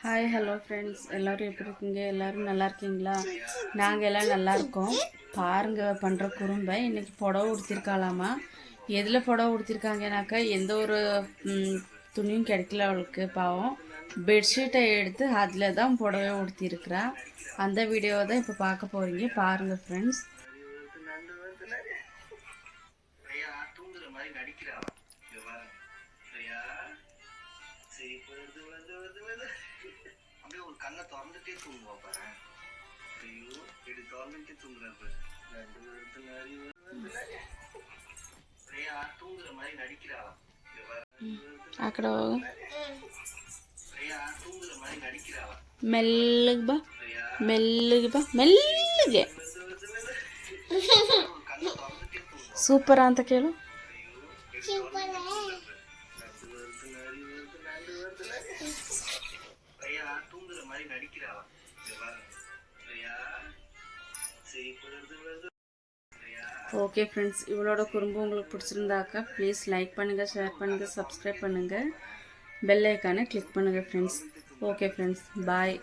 Hi hello friends, எல்லோரும் எப்படி இருக்கீங்க? எல்லோரும் நல்லா இருக்கீங்களா? நாங்கள் எல்லாம் நல்லா இருக்கோம். பாருங்கள் பண்ணுற குறும்பை. இன்றைக்கி புடவை உடுத்திருக்காளாமா. எதில் புடவை உடுத்திருக்காங்கனாக்கா எந்த ஒரு துணியும் கிடைக்கல அவளுக்கு. பாவம் பெட்ஷீட்டை எடுத்து அதில் தான் புடவை உடுத்திருக்கிறா. அந்த வீடியோவை தான் இப்போ பார்க்க போகிறீங்க. பாருங்கள் ஃப்ரெண்ட்ஸ். அப்படியே ஒரு கண்ணை திறந்துட்டே தூங்குவா பாரு. ஐயோ இப்படி திறந்துட்டே தூங்குறாரு. தூங்குற மாதிரி நடிக்கிறா. అక్కడ தூங்குற மாதிரி நடிக்கிறா. మెల్లగా మెల్లగా మెల్లగా సూపర్ ಅಂತ ಕೇಳು. தூங்குற மாதிரி நடிக்கிறா. ஓகே ஃப்ரெண்ட்ஸ், இவளோட குறும்பு உங்களுக்கு பிடிச்சிருந்தாக்கா ப்ளீஸ் லைக் பண்ணுங்கள், ஷேர் பண்ணுங்கள், சப்ஸ்கிரைப் பண்ணுங்கள், பெல் ஐக்கானை கிளிக் பண்ணுங்கள் ஃப்ரெண்ட்ஸ். ஓகே ஃப்ரெண்ட்ஸ், பாய்.